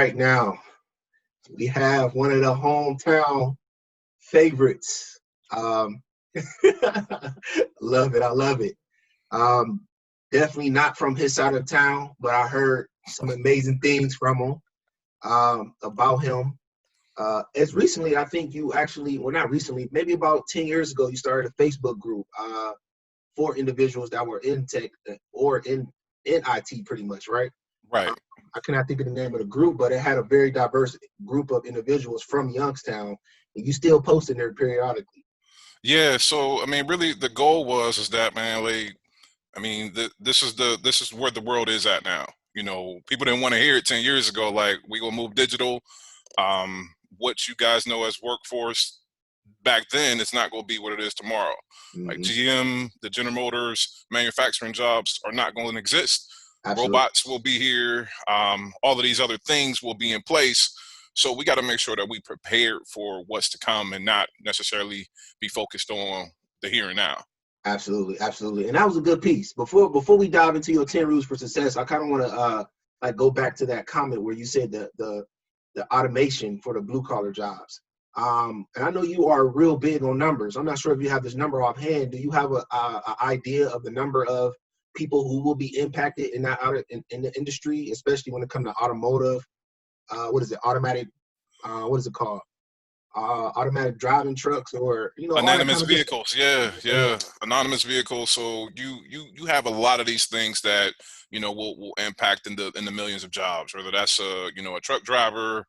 right, now we have one of the hometown favorites. Um, love it. I love it. Um, Definitely not from his side of town, but I heard some amazing things from him, about him. As recently, I think you actually, well, not recently, maybe about 10 years ago, you started a Facebook group for individuals that were in tech or in IT pretty much, right? Right. Um, I cannot think of the name of the group, but it had a very diverse group of individuals from Youngstown, and you still post in there periodically. Yeah. So I mean, really, the goal is that, man. Like, I mean, this is where the world is at now. People didn't want to hear it 10 years ago. Like, we gonna move digital. Um, what you guys know as workforce back then, it's not going to be what it is tomorrow. Like Hmm. GM, the General Motors, manufacturing jobs are not going to exist. Absolutely. Robots will be here. All of these other things will be in place. So we got to make sure that we prepared for what's to come and not necessarily be focused on the here and now. Absolutely, absolutely. And that was a good piece. Before we dive into your 10 rules for success, I kind of want to like go back to that comment where you said the automation for the blue collar jobs. And I know you are real big on numbers. I'm not sure if you have this number offhand. Do you have a idea of the number of people who will be impacted in that in the industry, especially when it comes to automotive? What is it? Automatic. What is it called? Automatic driving trucks, or all that Anonymous kind of good stuff. vehicles, yeah, Yeah, yeah, anonymous vehicles. So you have a lot of these things that will impact in the millions of jobs. Whether that's a truck driver,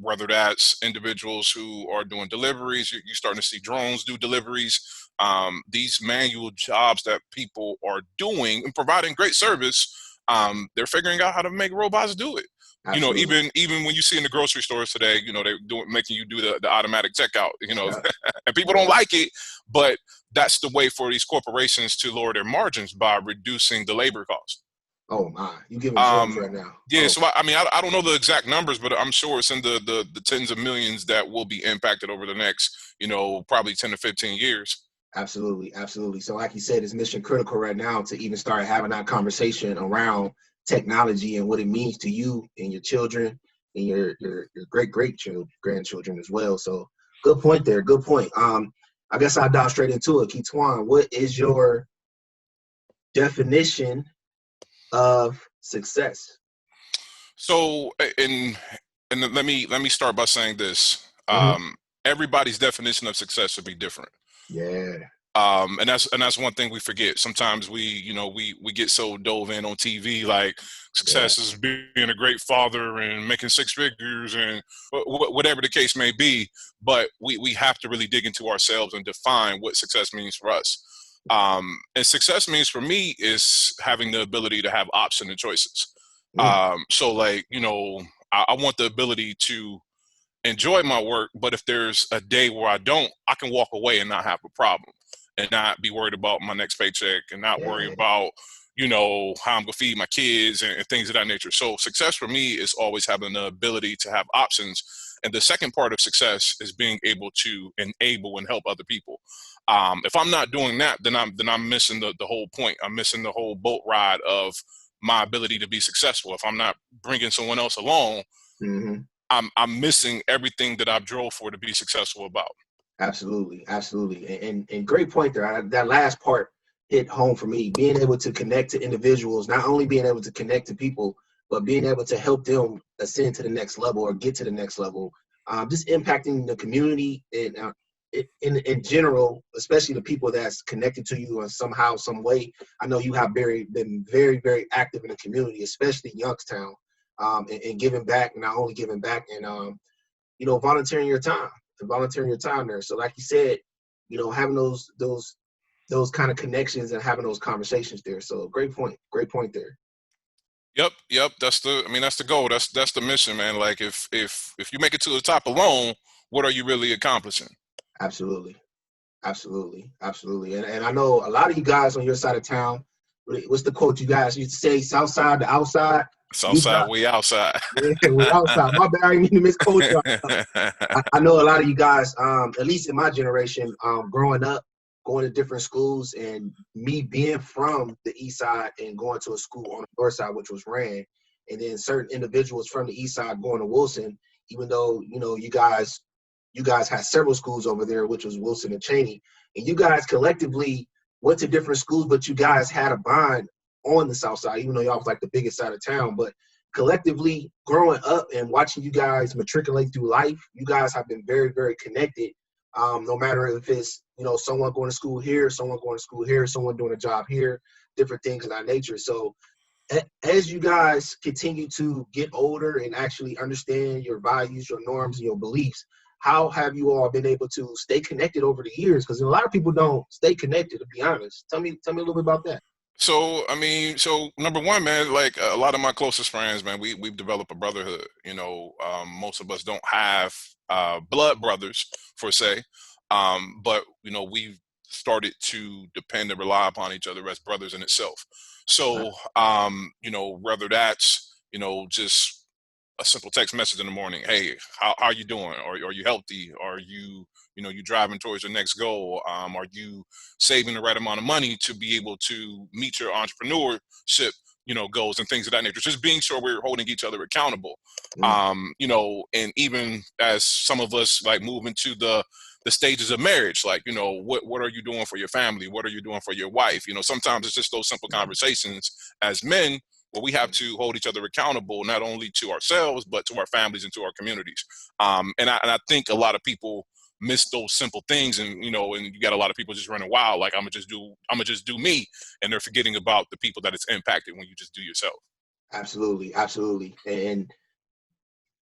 whether that's individuals who are doing deliveries. You're starting to see drones do deliveries. These manual jobs that people are doing and providing great service. They're figuring out how to make robots do it. absolutely. Even when you see in the grocery stores today, they're making you do the automatic checkout. Yeah, And people don't yeah. like it, but that's the way for these corporations to lower their margins by reducing the labor cost. Oh my, you giving gems Um, right now. yeah, Oh, so I mean, I don't know the exact numbers, but I'm sure it's in the tens of millions that will be impacted over the next, probably 10 to 15 years. absolutely, absolutely. So, like you said, it's mission critical right now to even start having that conversation around technology and what it means to you and your children and your great grandchildren as well. So, good point there. Good point. I guess I'll dive straight into it. Ketuan, what is your definition of success? So, and let me start by saying this. Hmm. Everybody's definition of success would be different. Yeah, And that's one thing we forget. Sometimes we get so dove in on TV, like yeah, success is being a great father and making six figures and whatever the case may be. But we have to really dig into ourselves and define what success means for us. And success means for me is having the ability to have options and choices. mm, So, like, I want the ability to enjoy my work, but if there's a day where I don't, I can walk away and not have a problem and not be worried about my next paycheck and not worry yeah, about, how I'm gonna feed my kids and things of that nature. So success for me is always having the ability to have options. And the second part of success is being able to enable and help other people. If I'm not doing that, then I'm missing the whole point. I'm missing the whole boat ride of my ability to be successful. If I'm not bringing someone else along, hmm, I'm missing everything that I've drove for to be successful about. absolutely, absolutely, and great point there. That last part hit home for me. Being able to connect to individuals, not only being able to connect to people, but being able to help them ascend to the next level or get to the next level. Just impacting the community and in general, especially the people that's connected to you in somehow, some way. I know you have been very active in the community, especially Youngstown, and giving back, not only giving back and volunteering your time and volunteering your time there. So like you said, having those kind of connections and having those conversations there. So great point there. Yep. That's the goal. That's the mission, man. Like, if you make it to the top alone, what are you really accomplishing? Absolutely. Absolutely. Absolutely. And I know a lot of you guys on your side of town, what's the quote you guys used to say, south side to outside? South We side, way outside. yeah, we outside. My bad, I didn't mean to misquote you. I know a lot of you guys, at least in my generation, growing up, going to different schools, and me being from the east side and going to a school on the north side, which was Rand. and then certain individuals from the East Side going to Wilson, even though, you guys had several schools over there, which was Wilson and Cheney, and you guys collectively went to different schools, but you guys had a bond on the South Side, even though y'all was like the biggest side of town. But collectively growing up and watching you guys matriculate through life, you guys have been very, very connected. No matter if it's, someone going to school here, someone going to school here, someone doing a job here, different things of that nature. So as you guys continue to get older and actually understand your values, your norms, and your beliefs, how have you all been able to stay connected over the years? Because a lot of people don't stay connected, to be honest. Tell me a little bit about that. So, number one, man, like a lot of my closest friends, man, we've developed a brotherhood. Most of us don't have blood brothers, per se, but we've started to depend and rely upon each other as brothers in itself. So, whether that's just a simple text message in the morning, hey, how are you doing? Or are you healthy? Are you you driving towards your next goal? Are you saving the right amount of money to be able to meet your entrepreneurship, goals and things of that nature? Just being sure we're holding each other accountable. And even as some of us like move into the stages of marriage, like, what are you doing for your family? What are you doing for your wife? Sometimes it's just those simple conversations as men where we have to hold each other accountable, not only to ourselves, but to our families and to our communities. And I think a lot of people miss those simple things, and and you got a lot of people just running wild, like I'm gonna just do me, and they're forgetting about the people that it's impacted when you just do yourself. Absolutely, absolutely. And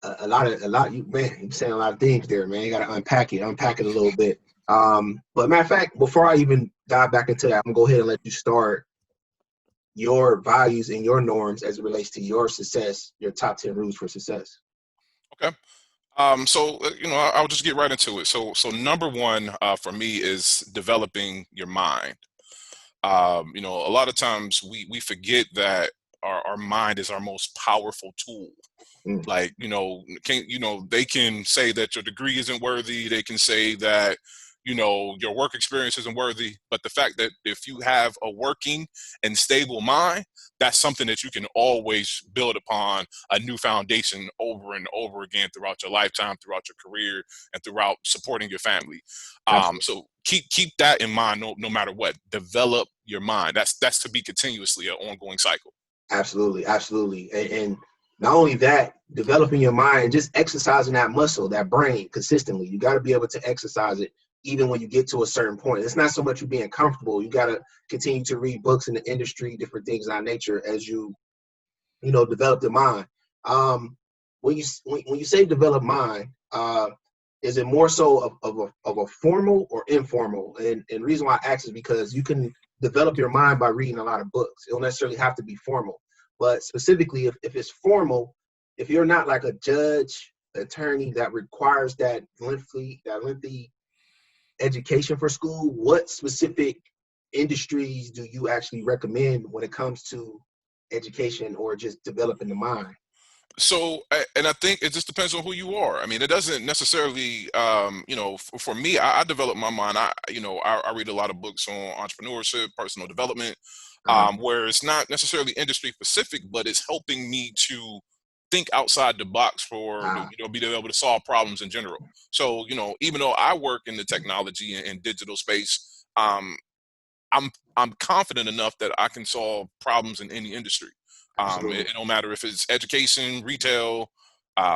you're saying a lot of things there, man. You got to unpack it a little bit. But matter of fact, before I even dive back into that, I'm gonna go ahead and let you start your values and your norms as it relates to your success, your top 10 rules for success. Okay. So I'll just get right into it. So number one for me is developing your mind. A lot of times we forget that our mind is our most powerful tool. Mm. Like, they can say that your degree isn't worthy. They can say that, your work experience isn't worthy. But the fact that if you have a working and stable mind, that's something that you can always build upon a new foundation over and over again throughout your lifetime, throughout your career, and throughout supporting your family. So keep that in mind, no matter what. Develop your mind. That's to be continuously an ongoing cycle. Absolutely, absolutely. And not only that, developing your mind, just exercising that muscle, that brain consistently. You got to be able to exercise it even when you get to a certain point. It's not so much you being comfortable. You got to continue to read books in the industry, different things of that nature as you develop the mind. When you say develop mind, is it more so of a formal or informal? And the reason why I ask is because you can develop your mind by reading a lot of books. It don't necessarily have to be formal. But specifically, if it's formal, if you're not like a judge, attorney that requires that lengthy education for school, what specific industries do you actually recommend when it comes to education or just developing the mind? So, and I think it just depends on who you are. I mean, it doesn't necessarily, for me, I develop my mind. I read a lot of books on entrepreneurship, personal development, where it's not necessarily industry specific, but it's helping me to think outside the box for, be able to solve problems in general. So, even though I work in the technology and digital space, I'm confident enough that I can solve problems in any industry. It don't matter if it's education, retail,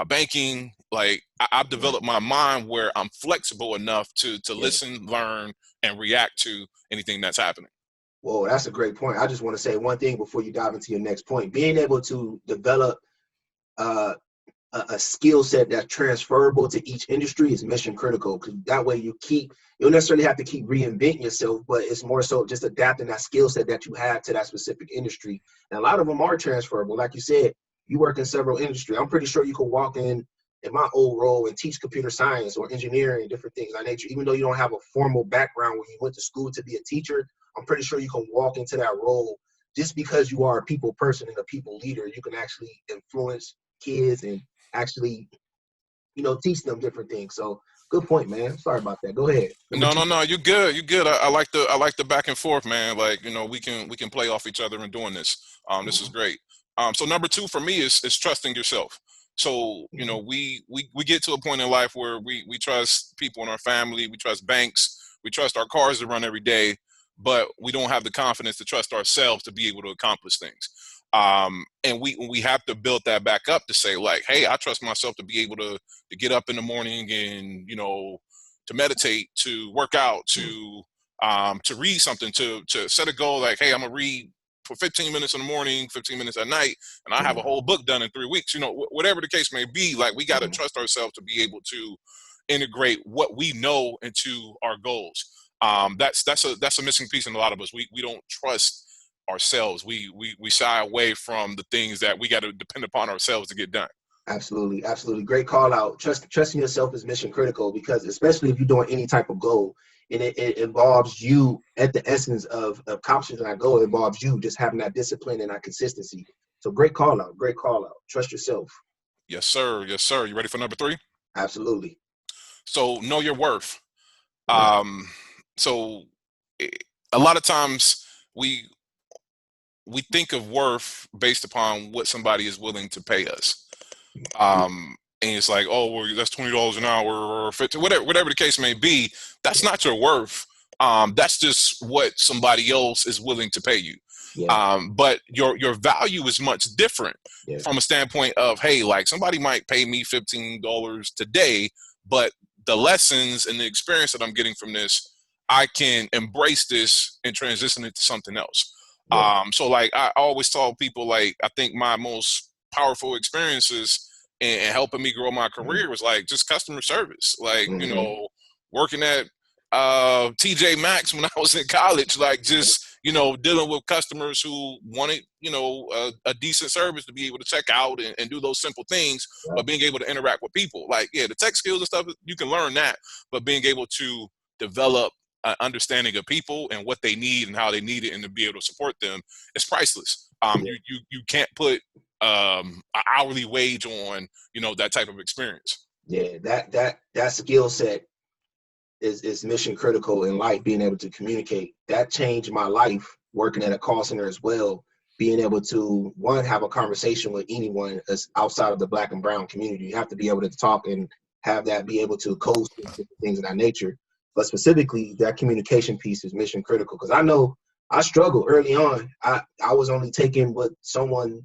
banking. Like I've developed my mind where I'm flexible enough to listen, learn, and react to anything that's happening. Well, that's a great point. I just want to say one thing before you dive into your next point. Being able to develop uh, a skill set that's transferable to each industry is mission critical, because that way you don't necessarily have to keep reinventing yourself, but it's more so just adapting that skill set that you have to that specific industry. And a lot of them are transferable. Like you said, you work in several industries. I'm pretty sure you could walk in my old role and teach computer science or engineering and different things of that nature. Even though you don't have a formal background where you went to school to be a teacher, I'm pretty sure you can walk into that role just because you are a people person and a people leader. You can actually influence kids and actually, teach them different things. So good point, man. Sorry about that. Go ahead. Number No, two. no, no. You're good. You're good. I like the back and forth, man. Like we can play off each other in doing this. This is great. So number two for me is trusting yourself. So, you know, we get to a point in life where we trust people in our family, we trust banks, we trust our cars to run every day, but we don't have the confidence to trust ourselves to be able to accomplish things. And we have to build that back up to say, like, hey, I trust myself to be able to get up in the morning and, you know, to meditate, to work out, to read something, to set a goal like, hey, I'm gonna read for 15 minutes in the morning, 15 minutes at night, and I have a whole book done in 3 weeks. You know, whatever the case may be, like, we got to trust ourselves to be able to integrate what we know into our goals. That's a missing piece in a lot of us. We don't trust ourselves. We shy away from the things that we got to depend upon ourselves to get done. Absolutely, absolutely. Great call out. Trusting yourself is mission critical, because especially if you're doing any type of goal, and it involves you at the essence of accomplishing that goal, it involves you just having that discipline and that consistency. So great call out. Great call out. Trust yourself. Yes, sir. Yes, sir. You ready for number three? Absolutely. So know your worth. So a lot of times we think of worth based upon what somebody is willing to pay us. And it's like, oh, well, that's $20 an hour or 50, whatever the case may be. That's not your worth. That's just what somebody else is willing to pay you. But your value is much different from a standpoint of, hey, like, somebody might pay me $15 today, but the lessons and the experience that I'm getting from this, I can embrace this and transition it to something else. So like, I always tell people, like, I think my most powerful experiences and helping me grow my career was like just customer service. Like, you know, working at TJ Maxx when I was in college, like, just, you know, dealing with customers who wanted, you know, a decent service to be able to check out and do those simple things, but being able to interact with people. Like, yeah, the tech skills and stuff, you can learn that, but being able to develop an understanding of people and what they need and how they need it and to be able to support them is priceless. You can't put an hourly wage on, you know, that type of experience. Yeah, that skill set is mission critical in life. Being able to communicate, that changed my life working at a call center as well. Being able to, one, have a conversation with anyone that's outside of the Black and brown community. You have to be able to talk and have that, be able to coach things of that nature. But specifically, that communication piece is mission critical, because I know I struggled early on. I was only taking what someone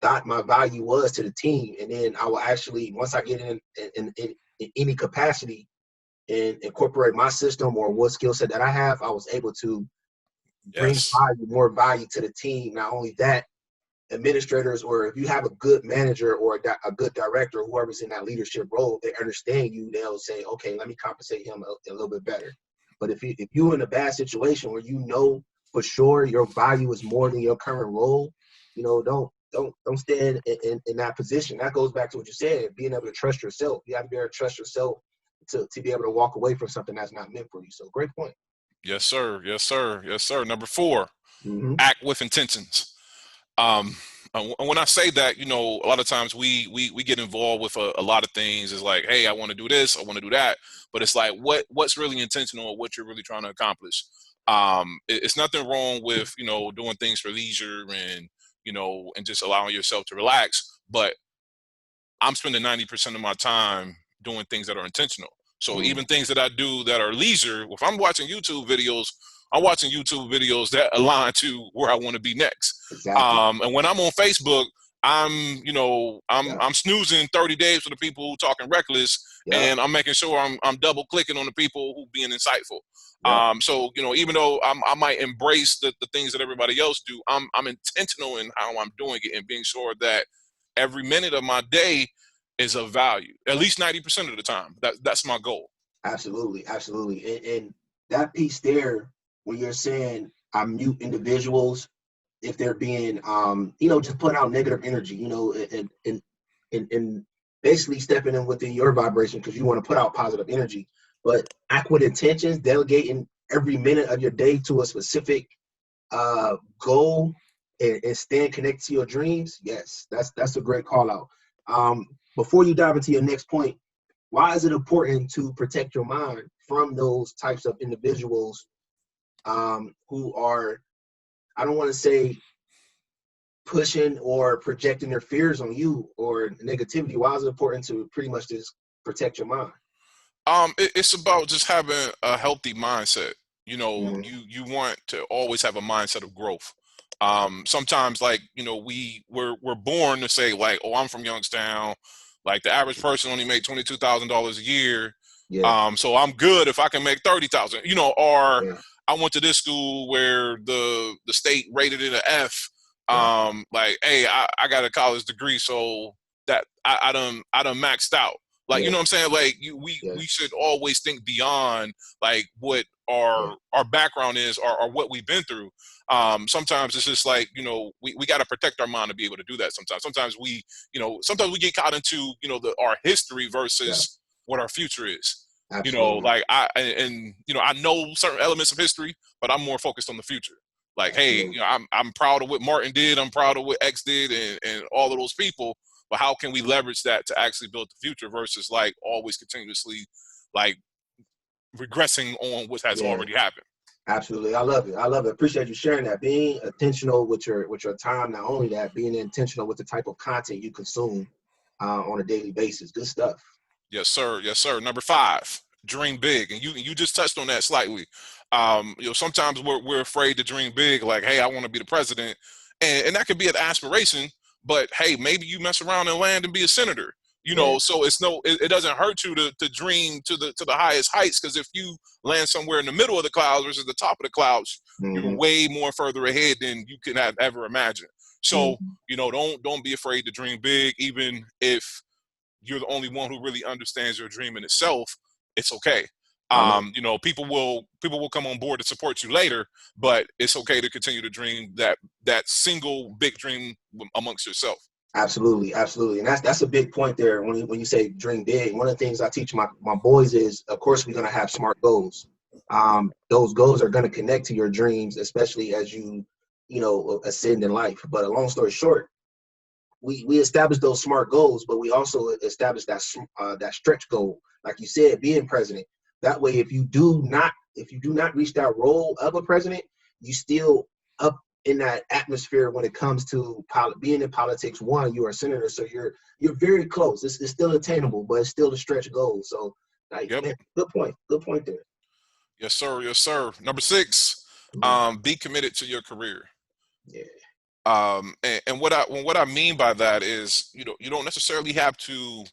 thought my value was to the team, and then I will actually, once I get in any capacity and incorporate my system or what skill set that I have, I was able to bring more value to the team. Not only that, administrators, or if you have a good manager or a good director, whoever's in that leadership role, they understand you. They'll say, okay, let me compensate him a little bit better. But if you're in a bad situation where you know for sure your value is more than your current role, you know, don't stay in that position. That goes back to what you said, being able to trust yourself. You have to be able to trust yourself to be able to walk away from something that's not meant for you. So great point. Yes, sir. Yes, sir. Yes, sir. Number four, act with intentions. When I say that, you know, a lot of times we get involved with a lot of things. It's like, hey, I want to do this, I want to do that, but it's like, what's really intentional, what you're really trying to accomplish. It's nothing wrong with, you know, doing things for leisure and, you know, and just allowing yourself to relax. But I'm spending 90% of my time doing things that are intentional. So even things that I do that are leisure, if I'm watching YouTube videos, I'm watching YouTube videos that align to where I want to be next. And when I'm on Facebook, I'm snoozing 30 days for the people who talking reckless, and I'm making sure I'm double clicking on the people who being insightful. So, you know, even though I might embrace the things that everybody else do, I'm intentional in how I'm doing it and being sure that every minute of my day is of value, at least 90% of the time. That's my goal. Absolutely, absolutely. And that piece there, when you're saying I mute individuals if they're being, you know, just putting out negative energy, you know, and basically stepping in within your vibration because you want to put out positive energy. But act with intentions, delegating every minute of your day to a specific goal and staying connected to your dreams. Yes, that's a great call out. Before you dive into your next point, why is it important to protect your mind from those types of individuals who are, I don't want to say pushing or projecting their fears on you or negativity? Why is it important to pretty much just protect your mind? It's about just having a healthy mindset. You know, Mm-hmm. you want to always have a mindset of growth. Sometimes, like, you know, we're born to say, like, oh, I'm from Youngstown. Like, the average person only make $22,000 a year. Yeah, So I'm good if I can make 30,000. You know, or yeah, I went to this school where the state rated it a F. right. Like, hey, I got a college degree, so that I done maxed out. Like, you Yeah, know what I'm saying? Like, yeah, we should always think beyond like what yeah, our background is, or what we've been through. Sometimes it's just like, you know, we got to protect our mind to be able to do that. Sometimes we, you know, sometimes we get caught into, you know, our history yeah. versus what our future is. You know, Absolutely, like and you know, I know certain elements of history, but I'm more focused on the future. Like, hey, you absolutely. know, I'm proud of what Martin did. I'm proud of what X did, and all of those people. But how can we leverage that to actually build the future versus like always continuously like regressing on what has Yeah, already happened? absolutely. I love it. I love it. Appreciate you sharing that. Being intentional with your time. Not only that, being intentional with the type of content you consume on a daily basis. Good stuff. Yes, sir. Yes, sir. Number 5, dream big, and you just touched on that slightly. You know, sometimes we're afraid to dream big, like, hey, I want to be the president, and that could be an aspiration. But hey, maybe you mess around and land and be a senator. You Yeah. know, so it doesn't hurt you to dream to the highest heights, because if you land somewhere in the middle of the clouds versus the top of the clouds, you're Hmm. way more further ahead than you could have ever imagined. So, Hmm. you know, don't be afraid to dream big, even if you're the only one who really understands your dream in itself. It's okay. I love. You know, people will come on board to support you later, but it's okay to continue to dream that single big dream amongst yourself. Absolutely, absolutely, and that's a big point there. When you say dream big, one of the things I teach my boys is, of course, we're gonna have SMART goals. Those goals are gonna connect to your dreams, especially as you ascend in life. But a long story short, we establish those SMART goals, but we also establish that stretch goal, like you said, being president. That way, if you do not reach that role of a president, you still up in that atmosphere when it comes to being in politics. One, you are a senator, so you're very close. It's still attainable, but it's still a stretch goal. So, like, Yep. man, good point there. Yes, sir. Yes, sir. Number 6, Mhm. be committed to your career. Yeah, And what I mean by that is, you don't necessarily have to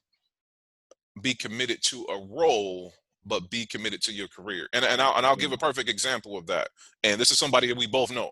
be committed to a role, but be committed to your career. And I'll give yeah. a perfect example of that. And this is somebody that we both know.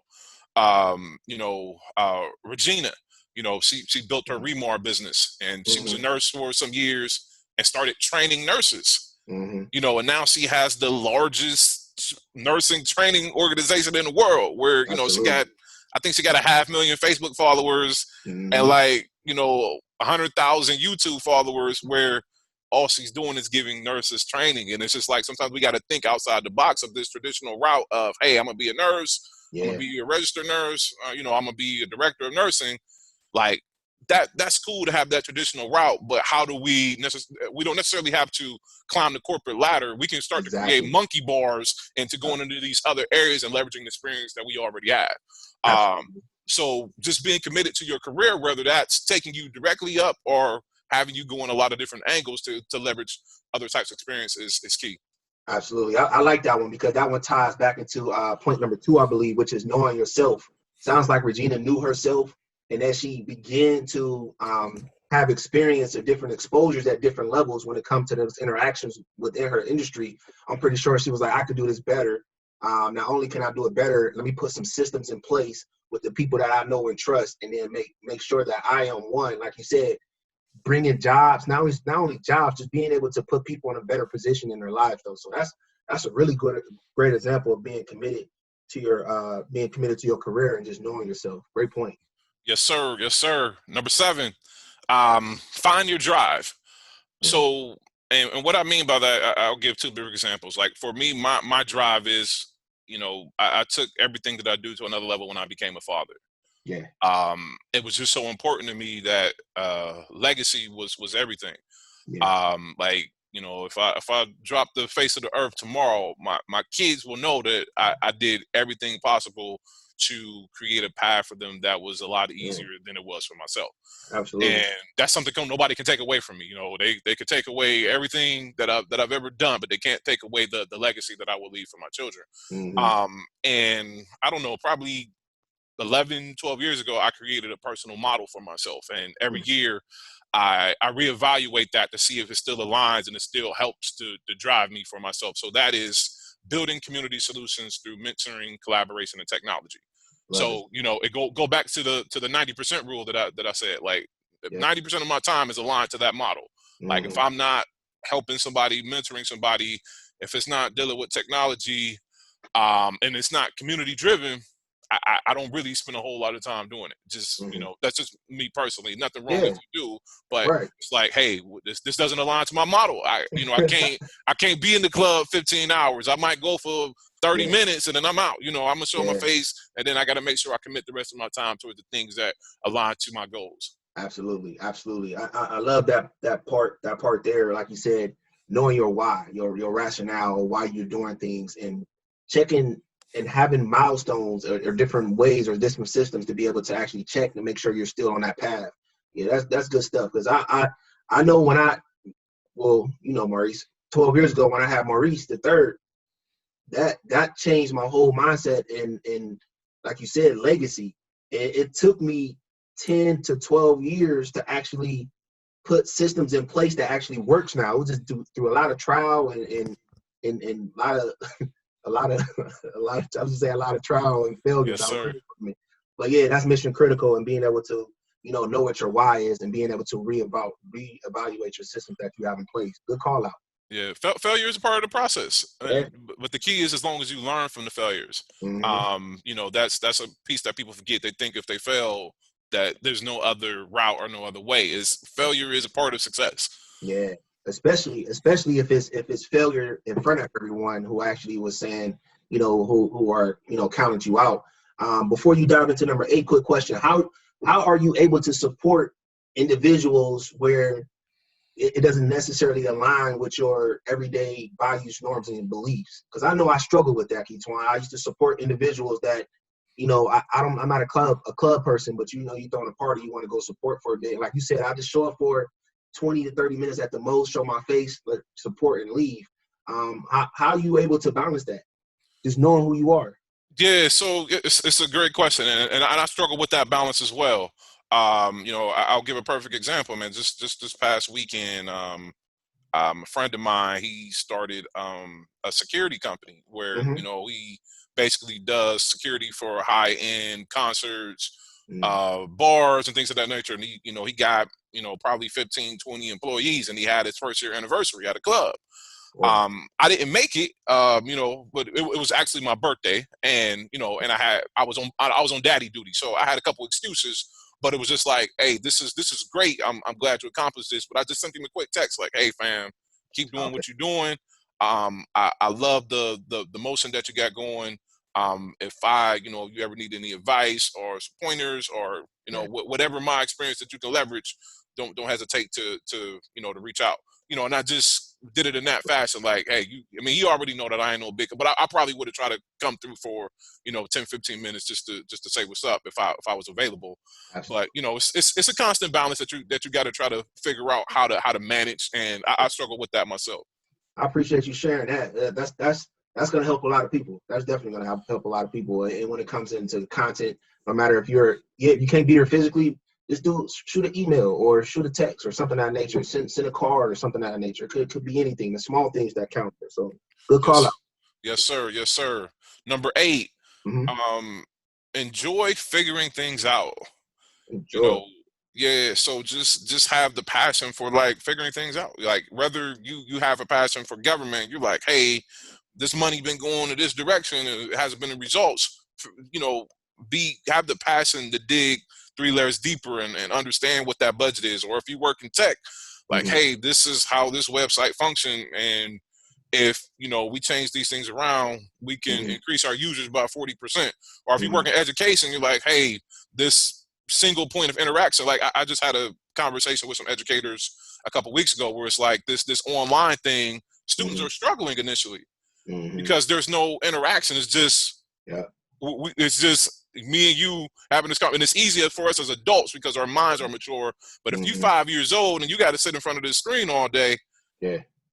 Regina, you know, she built her Remar business, and she was a Hmm. nurse for some years and started training nurses. Hmm. You know, and now she has the largest nursing training organization in the world, where, you know, Absolutely. I think she got 500,000 Facebook followers, and Hmm. like, you know, 100,000 YouTube followers, where all she's doing is giving nurses training. And it's just like, sometimes we got to think outside the box of this traditional route of, hey, I'm gonna be a nurse, I'm gonna Yeah, be a registered nurse, you know, I'm gonna be a director of nursing. Like, that's cool to have that traditional route, but how do we don't necessarily have to climb the corporate ladder. We can start to create exactly. monkey bars into Uh, going into these other areas and leveraging the experience that we already have. Um, Absolutely. so just being committed to your career, whether that's taking you directly up or having you go in a lot of different angles to leverage other types of experiences, is key. Absolutely. I like that one because that one ties back into point number 2, I believe, which is knowing yourself. Sounds like Regina knew herself, and as she began to have experience or different exposures at different levels when it comes to those interactions within her industry, I'm pretty sure she was like, I could do this better. Not only can I do it better, let me put some systems in place with the people that I know and trust, and then make sure that I am one, like you said, bringing jobs, not only jobs, just being able to put people in a better position in their lives though. So that's a really great example of being committed to your career and just knowing yourself. Great point. Yes, sir. Yes, sir. Number 7, find your drive. Yeah, So, and what I mean by that, I'll give 2 big examples. Like, for me, my drive is, you know, I took everything that I do to another level when I became a father. yeah, It was just so important to me that legacy was everything. yeah. Like, You know, if I drop the face of the earth tomorrow, my kids will know that I did everything possible to create a path for them that was a lot Yeah, easier than it was for myself. absolutely. And that's something nobody can take away from me. You know, they could take away everything that I've ever done, but they can't take away the legacy that I will leave for my children. Hmm. And I don't know, probably 11, 12 years ago, I created a personal model for myself. And every year I reevaluate that to see if it still aligns and it still helps to drive me for myself. So that is building community solutions through mentoring, collaboration, and technology. Love it. So, you know, it go back to the 90% rule that I said, like Yeah. 90% of my time is aligned to that model. Like if Hmm. I'm not helping somebody, mentoring somebody, if it's not dealing with technology, and it's not community driven, I don't really spend a whole lot of time doing it. Just, you Hmm. know, that's just me personally. Nothing wrong Yeah. if you do, but Right. it's like, hey, this doesn't align to my model. I can't be in the club 15 hours. I might go for 30 Yeah. minutes and then I'm out. You know, I'm gonna show my Yeah. face, and then I got to make sure I commit the rest of my time towards the things that align to my goals. Absolutely. Absolutely. I love that part there. Like you said, knowing your why, your rationale, why you're doing things, and checking and having milestones or different ways or different systems to be able to actually check to make sure you're still on that path. Yeah, that's good stuff. Because I know when well, you know, Maurice, 12 years ago when I had Maurice the third, that changed my whole mindset and like you said, legacy. It took me 10 to 12 years to actually put systems in place that actually works now. It was just through a lot of trial and a lot of a lot of I was just say a lot of trial and failure Yes, that was sir. for me. But yeah, that's mission critical, and being able to know what your why is and being able to reevaluate your systems that you have in place. Good call out. Yeah, failure is a part of the process, Yeah. but the key is as long as you learn from the failures. Hmm. You know, that's a piece that people forget. They think if they fail, that there's no other route or no other way. Is failure is a part of success. Yeah, especially if it's failure in front of everyone who actually was saying, who are counting you out. Before you dive into number 8, quick question: how are you able to support individuals where it doesn't necessarily align with your everyday values, norms, and beliefs? Because I know I struggle with that, Ketuan. I used to support individuals that, I'm not a club person, but you throwing a party, you want to go support for a day. Like you said, I just show up for 20 to 30 minutes at the most, show my face, but support and leave. How are you able to balance that? Just knowing who you are. Yeah, so it's a great question, and I struggle with that balance as well. You know, I'll give a perfect example, man. Just this past weekend, a friend of mine, he started a security company where, Hmm. you know, he basically does security for high end concerts, Mm. bars and things of that nature. And he got, probably 15, 20 employees, and he had his first year anniversary at a club. Wow. I didn't make it, but it was actually my birthday, and and I was on daddy duty, so I had a couple excuses. But it was just like, hey, this is great. I'm glad you accomplished this. But I just sent him a quick text like, hey, fam, keep doing Okay. what you're doing. I love the motion that you got going. If you ever need any advice or some pointers or Yeah. whatever my experience that you can leverage, don't hesitate to reach out. And I just did it in that fashion. Like, hey, you already know that I ain't no big, but I probably would have tried to come through for 10, 15 minutes just to say what's up if I was available. But Absolutely. it's a constant balance that you got to try to figure out how to manage, and I struggle with that myself. I appreciate you sharing that. That's going to help a lot of people. That's definitely going to help a lot of people. And when it comes into content, no matter if you can't be here physically, just shoot an email or shoot a text or something of that nature. Send a card or something of that nature. Could be anything. The small things that count. So good call out. Yes, yes, sir, yes, sir. Number 8, Hmm. um, enjoy figuring things out. you Enjoy. know yeah, so just have the passion for like figuring things out, like whether you have a passion for government, you're like, hey, this money been going in this direction and it hasn't been the results. Be have the passion to dig 3 layers deeper and understand what that budget is. Or if you work in tech, like, Hmm. hey, this is how this website function, and if we change these things around, we can Hmm. increase our users by 40%. Or if you Hmm. work in education, you're like, hey, this single point of interaction. Like I just had a conversation with some educators a couple weeks ago where it's like this online thing, students are struggling initially because there's no interaction. It's just, it's just me and you having this conversation. And it's easier for us as adults because our minds are mature. But if you're 5 years old and you got to sit in front of this screen all day,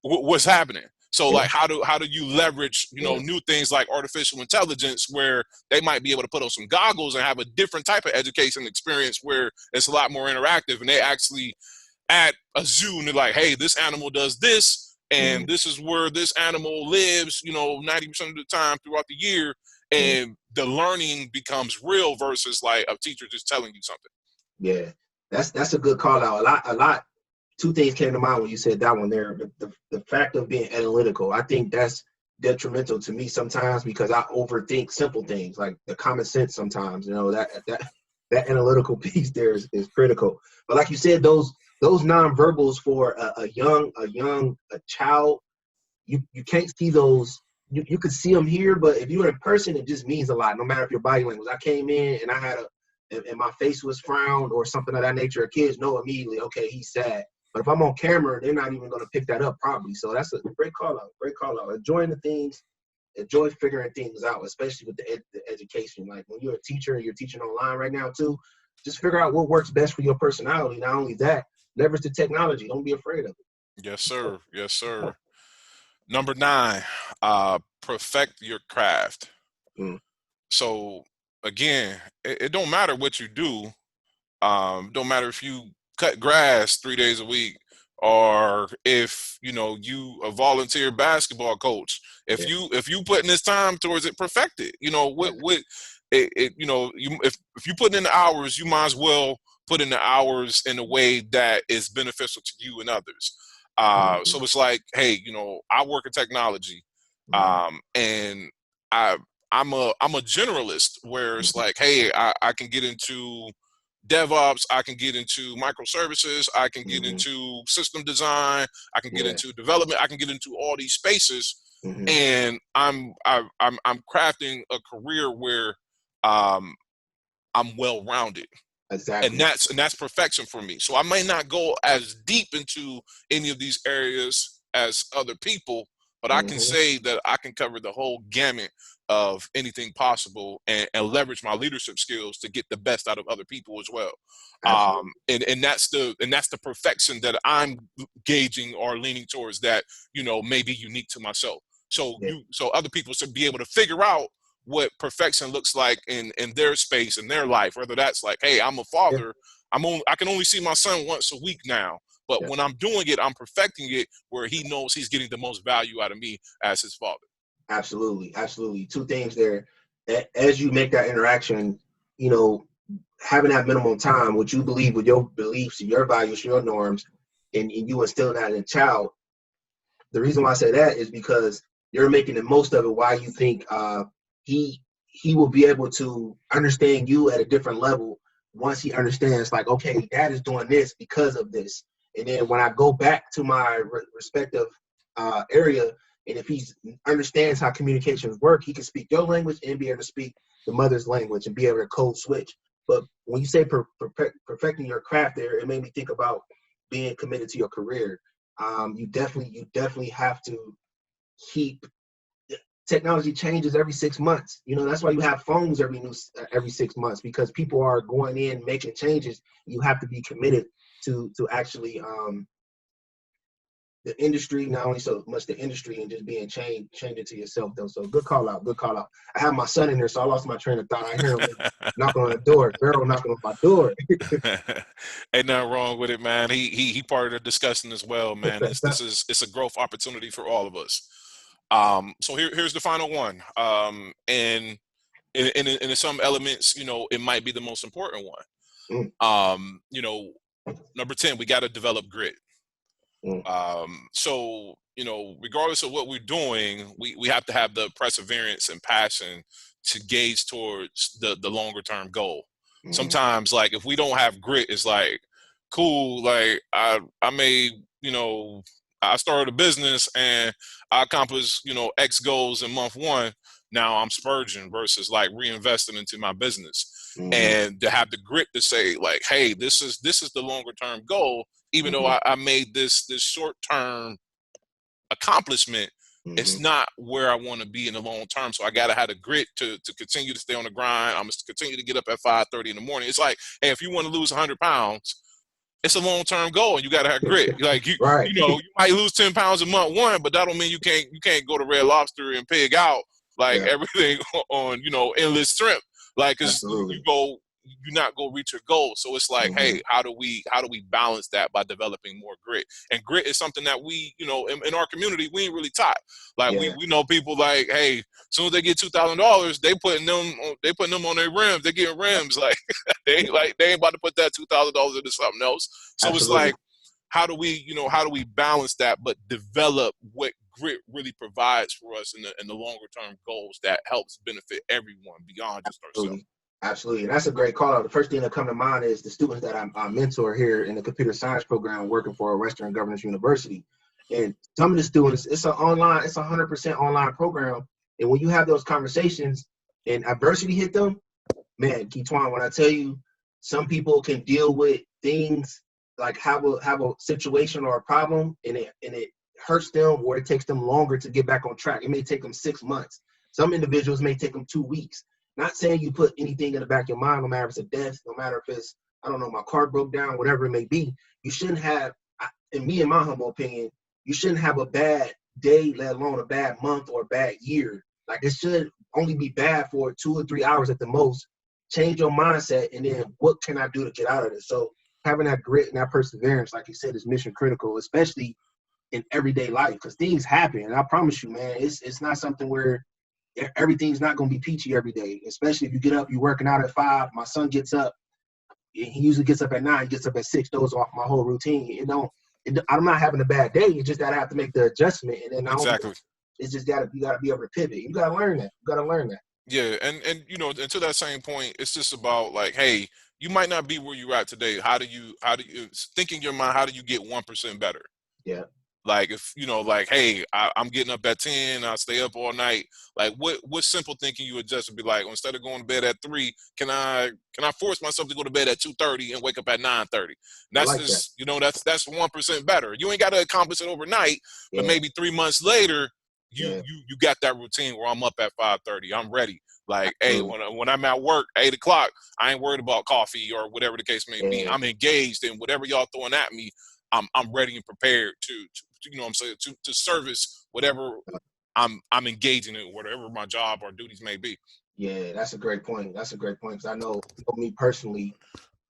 what's happening? So like, how do you leverage, new things like artificial intelligence where they might be able to put on some goggles and have a different type of education experience where it's a lot more interactive, and they actually at a zoo and they're like, hey, this animal does this, and this is where this animal lives, 90% of the time throughout the year, and the learning becomes real versus like a teacher just telling you something. Yeah, that's a good call out. A lot. Two things came to mind when you said that one there. The fact of being analytical, I think that's detrimental to me sometimes because I overthink simple things like the common sense sometimes. That analytical piece there is critical. But like you said, those nonverbals for a child, you can't see those. You could see them here, but if you're in person, it just means a lot. No matter if your body language. I came in and I had and my face was frowned or something of that nature. Kids know immediately, okay, he's sad. But if I'm on camera, they're not even going to pick that up probably. So that's a great call out. Great call out. Enjoying the things, enjoy figuring things out, especially with the education. Like when you're a teacher and you're teaching online right now too, just figure out what works best for your personality. Not only that, leverage the technology. Don't be afraid of it. Yes, sir. Yes, sir. Number 9, perfect your craft. So again, it don't matter what you do. Don't matter if you cut grass 3 days a week or if you a volunteer basketball coach. If you putting this time towards it, perfect it. If you put in the hours, you might as well put in the hours in a way that is beneficial to you and others. So it's like, hey, I work in technology, and I'm a generalist where it's like, hey, I can get into DevOps, I can get into microservices, I can get into system design, I can get into development, I can get into all these spaces, and I'm crafting a career where I'm well-rounded. Exactly. And that's perfection for me. So I may not go as deep into any of these areas as other people, but I can say that I can cover the whole gamut of anything possible and leverage my leadership skills to get the best out of other people as well. And that's the perfection that I'm gauging or leaning towards that, may be unique to myself. So so other people should be able to figure out what perfection looks like in their space, in their life, whether that's like, hey, I'm a father. I can only see my son once a week now. But when I'm doing it, I'm perfecting it where he knows he's getting the most value out of me as his father. Absolutely. Absolutely. Two things there. As you make that interaction, having that minimum time, what you believe with your beliefs and your values, your norms, and you instill that in a child. The reason why I say that is because you're making the most of it. Why you think he will be able to understand you at a different level once he understands, like, okay, dad is doing this because of this. And then when I go back to my respective area, and if he understands how communications work, he can speak your language and be able to speak the mother's language and be able to code switch. But when you say perfecting your craft there, it made me think about being committed to your career. You definitely have to keep. Technology changes every 6 months. That's why you have phones every 6 months, because people are going in making changes. You have to be committed to actually the industry, not only so much the industry, and just being change it to yourself though. So good call out. I have my son in there, so I lost my train of thought. I hear him knocking on the door. Girl knocking on my door. Ain't nothing wrong with it, man. He part of the discussion as well, man. It's a growth opportunity for all of us. So here's the final one. And in some elements, it might be the most important one. Number 10, we got to develop grit. So, regardless of what we're doing, we have to have the perseverance and passion to gauge towards the longer term goal. Sometimes, like, if we don't have grit, it's like, cool, like I may, I started a business and I accomplished, X goals in month 1. now I'm spurging versus like reinvesting into my business. Mm-hmm. And to have the grit to say like, hey, this is the longer term goal, even though I made this short term accomplishment, it's not where I want to be in the long term. So I gotta have the grit to continue to stay on the grind. I'm gonna continue to get up at 5:30 in the morning. It's like, hey, if you want to lose 100 pounds, it's a long term goal, and you gotta have grit. Like Right. you might lose 10 pounds a month one, but that don't mean you can't go to Red Lobster and pig out like Yeah, everything on endless shrimp. Like, cause absolutely. you not go reach your goal. So it's like, Mm-hmm. hey, how do we balance that by developing more grit? And grit is something that we, in our community, we ain't really taught. Like Yeah, we know people like, hey, as soon as they get $2,000, they putting them on their rims. They getting rims. Like they ain't about to put that $2,000 into something else. So it's absolutely. like, how do we balance that, but develop what grit really provides for us in the longer term goals that helps benefit everyone beyond just ourselves. Absolutely. Absolutely. And that's a great call out. The first thing that come to mind is the students that I mentor here in the computer science program working for Western Governors University. And some of the students, it's 100% online program. And when you have those conversations and adversity hit them, man, Ketuan, when I tell you, some people can deal with things like have a situation or a problem, and it hurts them, or it takes them longer to get back on track. It may take them 6 months. Some individuals may take them 2 weeks. Not saying you put anything in the back of your mind, no matter if it's a death, no matter if it's, I don't know, my car broke down, whatever it may be. You shouldn't have, in my humble opinion, you shouldn't have a bad day, let alone a bad month or a bad year. Like, it should only be bad for 2 or 3 hours at the most. Change your mindset, and then what can I do to get out of this? So having that grit and that perseverance, like you said, is mission critical, especially in everyday life, because things happen. And I promise you, man, it's not something where everything's not going to be peachy every day, especially if you get up, you're working out at 5. My son gets up. He usually gets up at 9, gets up at 6, those off my whole routine. I'm not having a bad day. It's just that I have to make the adjustment. And then Exactly. it's just you got to be able to pivot. You got to learn that. You got to learn that. Yeah, and and to that same point, it's just about like, hey, you might not be where you're at today. How do you think in your mind? How do you get 1% better? Yeah. Like, if like, hey, I'm getting up at 10, I stay up all night. Like, what simple thing can you adjust to be like, instead of going to bed at 3, can I force myself to go to bed at 2:30 and wake up at 9:30? I That's like that. just that's 1% better. You ain't got to accomplish it overnight, but Yeah. maybe 3 months later, you Yeah. you got that routine where I'm up at 5:30. I'm ready. Like, hey, Absolutely. when I'm at work, 8 o'clock, I ain't worried about coffee or whatever the case may be. Yeah. I'm engaged in whatever y'all throwing at me. I'm ready and prepared to what I'm saying, to service whatever I'm engaging in, whatever my job or duties may be. Yeah, that's a great point. That's a great point, because I know me personally,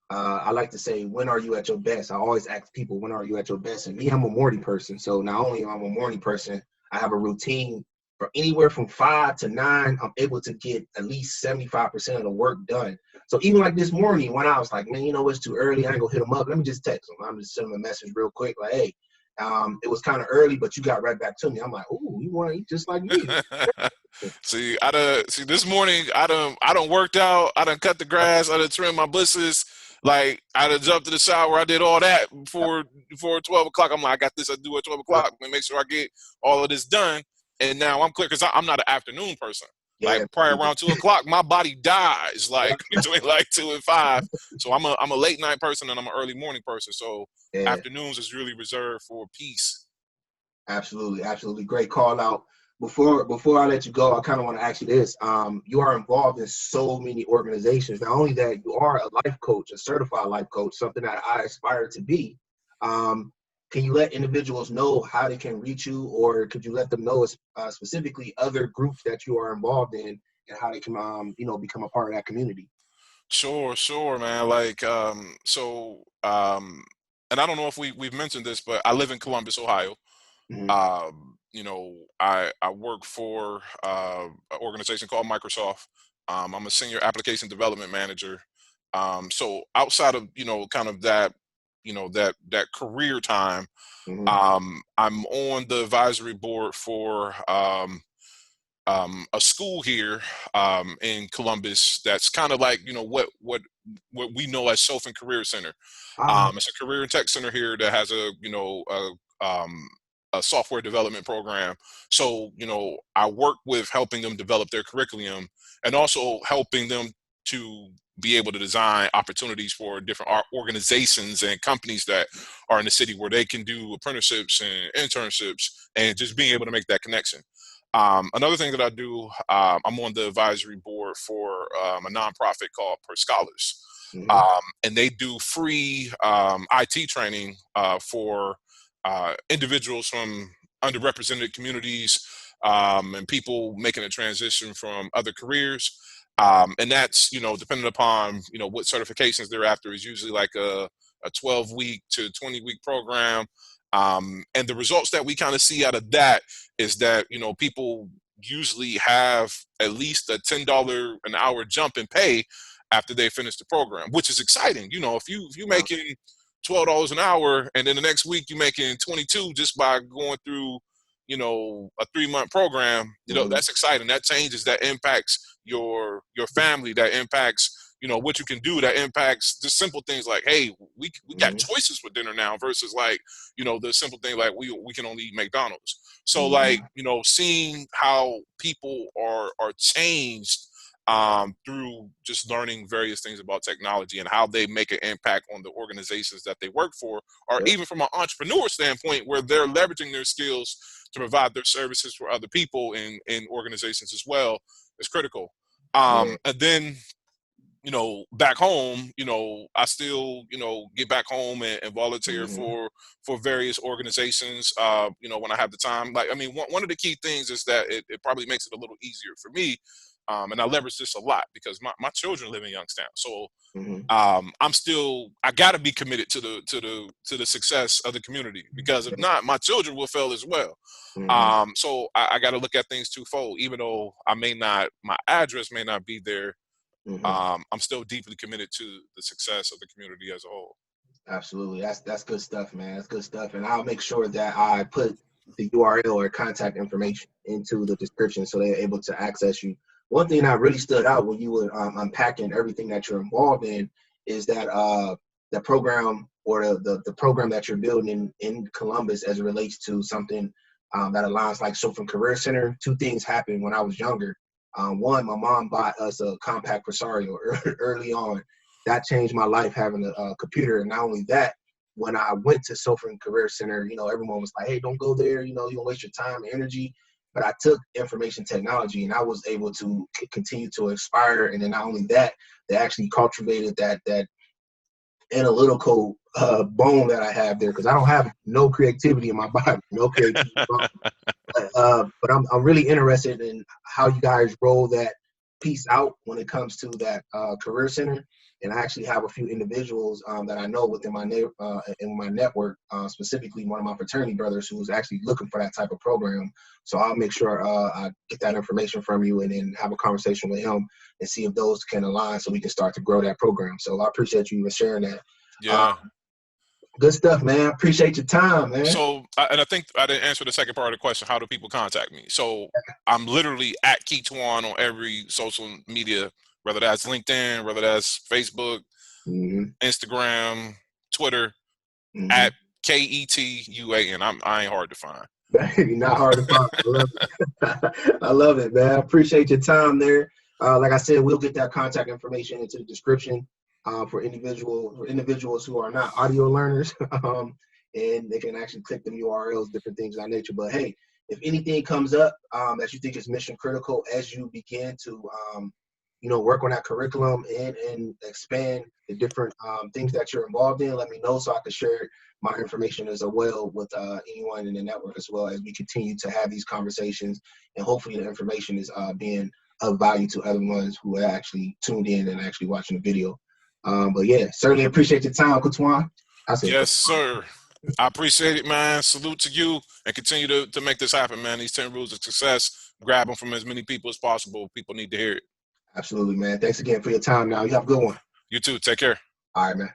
I like to say, when are you at your best? I always ask people, when are you at your best? And me, I'm a morning person. So not only am I a morning person, I have a routine from anywhere from 5 to 9. I'm able to get at least 75% of the work done. So even like this morning, when I was like, man, it's too early, I ain't gonna hit them up. Let me just text them. I'm just sending them a message real quick, like, hey, it was kind of early, but you got right back to me. I'm like, ooh, you want to eat just like me. See this morning I done worked out, I done cut the grass, I done trimmed my bushes. Like, I done jumped to the shower, I did all that before 12 o'clock. I'm like, I got this I do at 12 o'clock and make sure I get all of this done. And now I'm clear, because I'm not an afternoon person. Like, Yeah, probably around 2 o'clock, my body dies like between like 2 and 5. So I'm a late night person and I'm an early morning person. So yeah. afternoons is really reserved for peace. Absolutely, absolutely. Great call out. Before I let you go, I kind of want to ask you this. You are involved in so many organizations. Not only that, you are a life coach, a certified life coach, something that I aspire to be. Can you let individuals know how they can reach you, or could you let them know specifically other groups that you are involved in, and how they can become a part of that community? Sure, man. Like, and I don't know if we've mentioned this, but I live in Columbus, Ohio. Hmm. I work for an organization called Microsoft. I'm a senior application development manager. So outside of kind of that, that career time, Hmm. I'm on the advisory board for a school here in Columbus that's kind of like what we know as Self and Career Center. Ah, It's a career and tech center here that has a a software development program. So, I work with helping them develop their curriculum and also helping them to be able to design opportunities for different organizations and companies that are in the city where they can do apprenticeships and internships and just being able to make that connection. Another thing that I do, I'm on the advisory board for a nonprofit called Per Scholars. Mm-hmm. And they do free IT training for individuals from underrepresented communities and people making a transition from other careers. And that's, depending upon, what certifications they're after, is usually like a 12-week to 20-week program. And the results that we kind of see out of that is that, people usually have at least a $10 an hour jump in pay after they finish the program, which is exciting. If you making $12 an hour and then the next week you're making 22 just by going through, a 3-month program, that's exciting. That changes, that impacts your family, that impacts, what you can do, that impacts just simple things like, hey, we got choices for dinner now versus like, the simple thing like we can only eat McDonald's. So like, seeing how people are changed through just learning various things about technology and how they make an impact on the organizations that they work for, or even from an entrepreneur standpoint where they're leveraging their skills to provide their services for other people in organizations as well, is critical. And then, back home, I still, get back home and volunteer for various organizations, when I have the time. Like, I mean, one of the key things is that it probably makes it a little easier for me. And I leverage this a lot because my children live in Youngstown. So I gotta be committed to the success of the community, because if not, my children will fail as well. So I gotta look at things twofold. Even though my address may not be there, I'm still deeply committed to the success of the community as a whole. Absolutely. That's good stuff, man. That's good stuff. And I'll make sure that I put the URL or contact information into the description so they're able to access you. One thing that really stood out when you were unpacking everything that you're involved in is that the program, or the program that you're building in Columbus as it relates to something that aligns, like Chauffeur Career Center. Two things happened when I was younger. One, my mom bought us a compact Presario early on. That changed my life, having a computer. And not only that, when I went to Chauffeur Career Center, everyone was like, hey, don't go there. You'll waste your time and energy. But I took information technology and I was able to continue to expire. And then not only that, they actually cultivated that analytical bone that I have there, because I don't have no creativity in my body, no creativity. But I'm really interested in how you guys roll that piece out when it comes to that career center. And I actually have a few individuals that I know within my network, specifically one of my fraternity brothers who's actually looking for that type of program. So I'll make sure I get that information from you and then have a conversation with him and see if those can align so we can start to grow that program. So I appreciate you sharing that. Yeah. Good stuff, man. Appreciate your time, man. So, and I think I didn't answer the second part of the question. How do people contact me? So I'm literally at Ketuan on every social media, whether that's LinkedIn, whether that's Facebook, Instagram, Twitter, at KETUAN. I ain't hard to find. You're not hard to find. I love it. I love it, man. I appreciate your time there. Like I said, we'll get that contact information into the description for individuals who are not audio learners, and they can actually click them URLs, different things of that nature. But hey, if anything comes up that you think is mission critical as you begin to work on that curriculum and expand the different things that you're involved in, let me know so I can share my information as well with anyone in the network, as well as we continue to have these conversations. And hopefully the information is being of value to other ones who are actually tuned in and actually watching the video. But yeah, certainly appreciate your time, Ketuan. Yes, sir. I appreciate it, man. Salute to you, and continue to make this happen, man. These 10 rules of success, grab them from as many people as possible. People need to hear it. Absolutely, man. Thanks again for your time now. You have a good one. You too. Take care. All right, man.